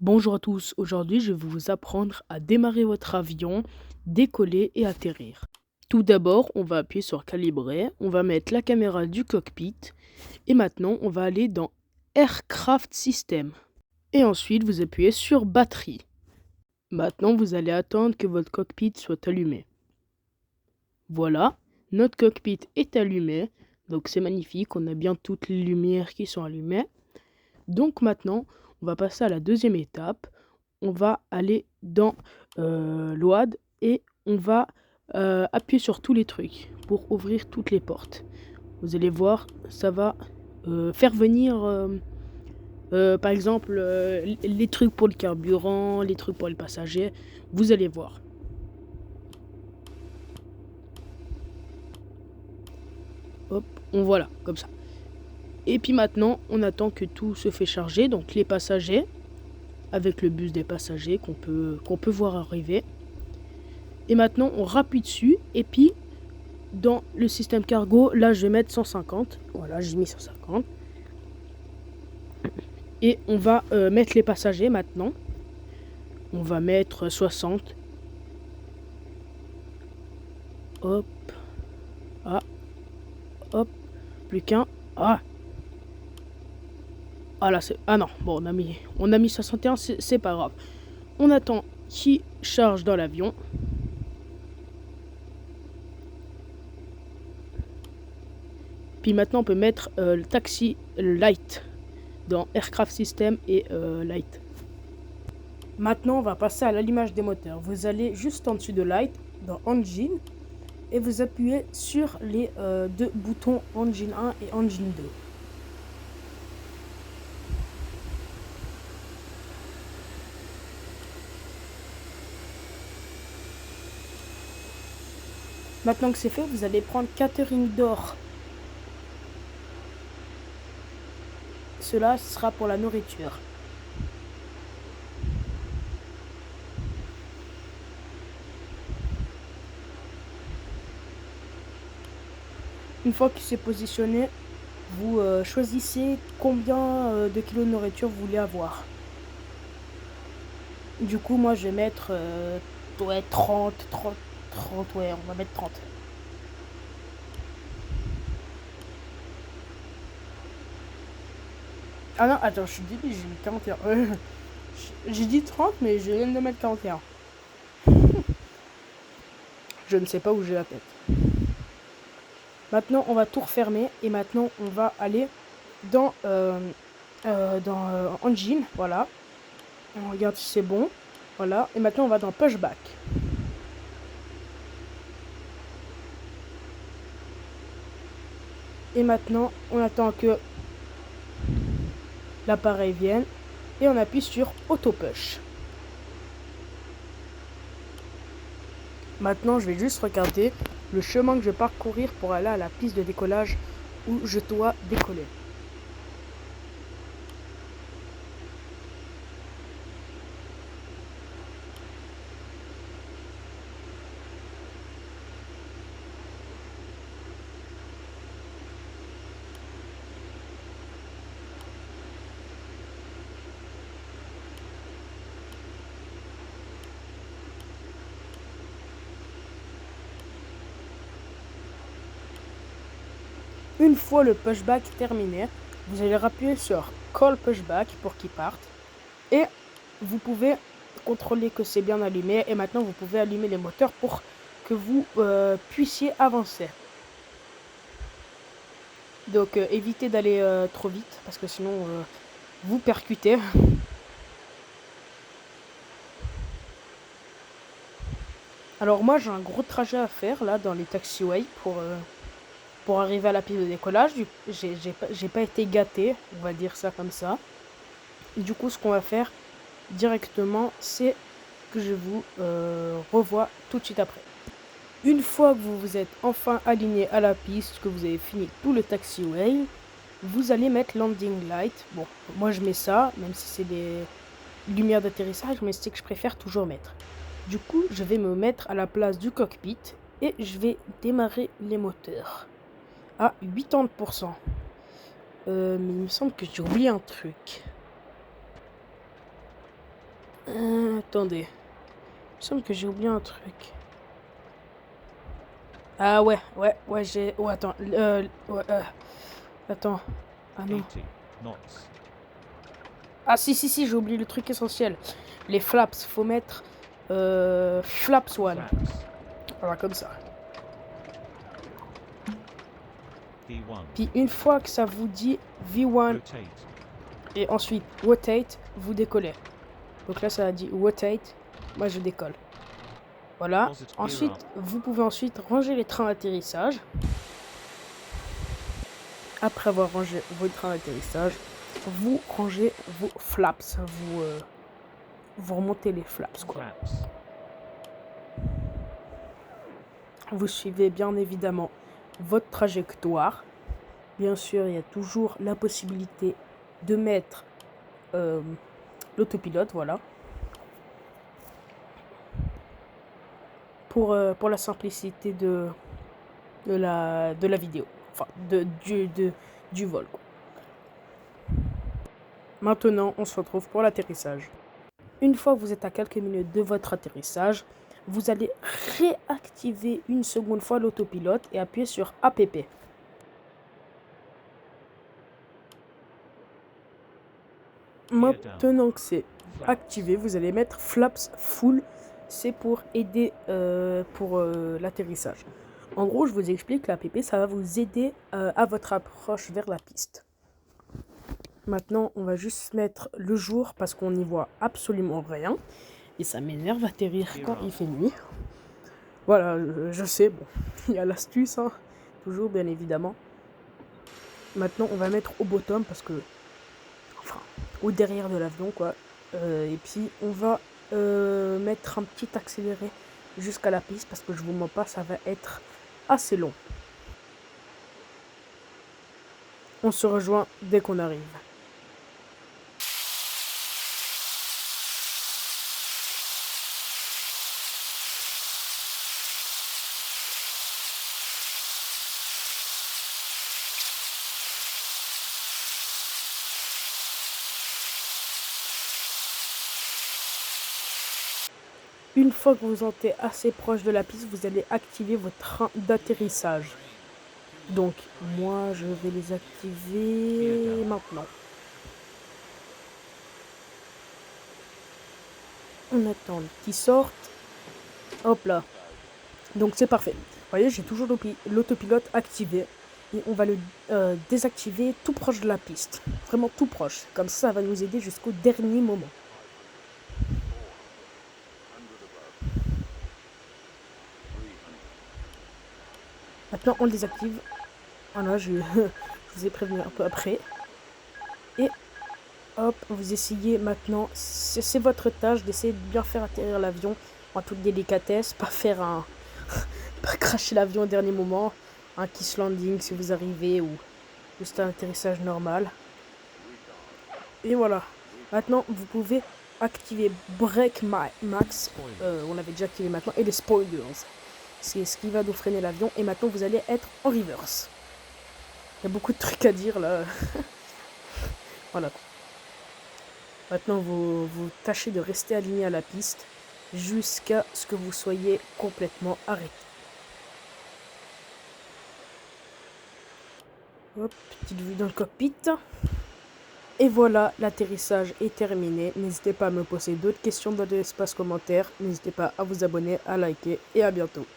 Bonjour à tous, aujourd'hui je vais vous apprendre à démarrer votre avion, décoller et atterrir. Tout d'abord, on va appuyer sur calibrer, on va mettre la caméra du cockpit et maintenant on va aller dans Aircraft System. Et ensuite vous appuyez sur batterie. Maintenant vous allez attendre que votre cockpit soit allumé. Voilà, notre cockpit est allumé, donc c'est magnifique, on a bien toutes les lumières qui sont allumées. Donc maintenant, on va passer à la deuxième étape. On va aller dans l'OAD et on va appuyer sur tous les trucs pour ouvrir toutes les portes. Vous allez voir, ça va faire venir par exemple les trucs pour le carburant, les trucs pour les passagers. Vous allez voir. Hop, on voit là, comme ça. Et puis maintenant, on attend que tout se fait charger. Donc les passagers, avec le bus des passagers qu'on peut voir arriver. Et maintenant, on rappuie dessus. Et puis, dans le système cargo, là, je vais mettre 150. Voilà, j'ai mis 150. Et on va mettre les passagers maintenant. On va mettre 60. Hop. Ah. Hop. Plus qu'un. Ah. Ah là, c'est... Ah non, bon, on a mis 61, c'est pas grave. On attend qu'il charge dans l'avion. Puis maintenant, on peut mettre le taxi light dans Aircraft System et light. Maintenant, on va passer à l'allumage des moteurs. Vous allez juste en dessus de light dans Engine et vous appuyez sur les deux boutons Engine 1 et Engine 2. Maintenant que c'est fait, vous allez prendre catering d'or. Cela sera pour la nourriture. Une fois qu'il s'est positionné, vous choisissez combien de kilos de nourriture vous voulez avoir. Du coup, moi je vais mettre 30, ouais, on va mettre 30. Ah non, attends, je suis débile, j'ai mis 41. J'ai dit 30, mais je viens de mettre 41. Je ne sais pas où j'ai la tête. Maintenant, on va tout refermer et maintenant, on va aller dans Engine, voilà. On regarde si c'est bon, voilà. Et maintenant, on va dans Pushback. Et maintenant, on attend que l'appareil vienne et on appuie sur Auto Push. Maintenant, je vais juste regarder le chemin que je vais parcourir pour aller à la piste de décollage où je dois décoller. Une fois le pushback terminé, vous allez appuyer sur Call Pushback pour qu'il parte. Et vous pouvez contrôler que c'est bien allumé. Et maintenant, vous pouvez allumer les moteurs pour que vous puissiez avancer. Donc, évitez d'aller trop vite parce que sinon, vous percutez. Alors moi, j'ai un gros trajet à faire là dans les taxiways pour arriver à la piste de décollage. J'ai pas été gâté, on va dire ça comme ça. Et du coup, ce qu'on va faire directement, c'est que je vous revois tout de suite après. Une fois que vous vous êtes enfin aligné à la piste, que vous avez fini tout le taxiway, vous allez mettre landing light. Bon, moi je mets ça, même si c'est des lumières d'atterrissage, mais c'est que je préfère toujours mettre. Du coup, je vais me mettre à la place du cockpit et je vais démarrer les moteurs à 80%. Mais il me semble que j'ai oublié un truc. Attendez. Il me semble que j'ai oublié un truc. Ah ouais, j'ai... Oh, attends. Attends. Ah non. Ah si, j'ai oublié le truc essentiel. Les flaps, faut mettre... flaps 1. Voilà, comme ça. Puis une fois que ça vous dit V1 et ensuite rotate, vous décollez. Donc là ça a dit rotate, moi je décolle. Voilà. Ensuite, vous pouvez ensuite ranger les trains d'atterrissage. Après avoir rangé vos trains d'atterrissage, vous rangez vos flaps. Vous remontez les flaps, quoi. Vous suivez bien évidemment votre trajectoire. Bien sûr, il y a toujours la possibilité de mettre l'autopilote, voilà. Pour la simplicité de la vidéo. Enfin, du vol, quoi. Maintenant, on se retrouve pour l'atterrissage. Une fois que vous êtes à quelques minutes de votre atterrissage, vous allez réactiver une seconde fois l'autopilote et appuyer sur APP. Maintenant que c'est activé, vous allez mettre Flaps Full. C'est pour aider l'atterrissage. En gros, je vous explique, l'APP, ça va vous aider à votre approche vers la piste. Maintenant, on va juste mettre le jour parce qu'on n'y voit absolument rien. Et ça m'énerve d'atterrir quand il fait nuit. Voilà, je sais, bon, il y a l'astuce, hein, toujours bien évidemment. Maintenant, on va mettre au bottom parce que, enfin, au derrière de l'avion, quoi. Et puis, on va mettre un petit accéléré jusqu'à la piste parce que je vous mens pas, ça va être assez long. On se rejoint dès qu'on arrive. Une fois que vous êtes assez proche de la piste, vous allez activer votre train d'atterrissage. Donc, moi, je vais les activer maintenant. On attend qu'ils sortent. Hop là. Donc, c'est parfait. Vous voyez, j'ai toujours l'autopilote activé. Et on va le désactiver tout proche de la piste. Vraiment tout proche. Comme ça va nous aider jusqu'au dernier moment. Maintenant, on le désactive. Voilà, je vous ai prévenu un peu après. Et hop, vous essayez maintenant. C'est votre tâche d'essayer de bien faire atterrir l'avion en toute délicatesse. Pas faire pas cracher l'avion au dernier moment. Un kiss landing si vous arrivez ou juste un atterrissage normal. Et voilà. Maintenant, vous pouvez activer Brake Max. On l'avait déjà activé maintenant. Et les spoilers. C'est ce qui va nous freiner l'avion. Et maintenant, vous allez être en reverse. Il y a beaucoup de trucs à dire là. Voilà. Maintenant, vous tâchez de rester aligné à la piste jusqu'à ce que vous soyez complètement arrêté. Hop, petite vue dans le cockpit. Et voilà, l'atterrissage est terminé. N'hésitez pas à me poser d'autres questions dans l'espace commentaire. N'hésitez pas à vous abonner, à liker et à bientôt.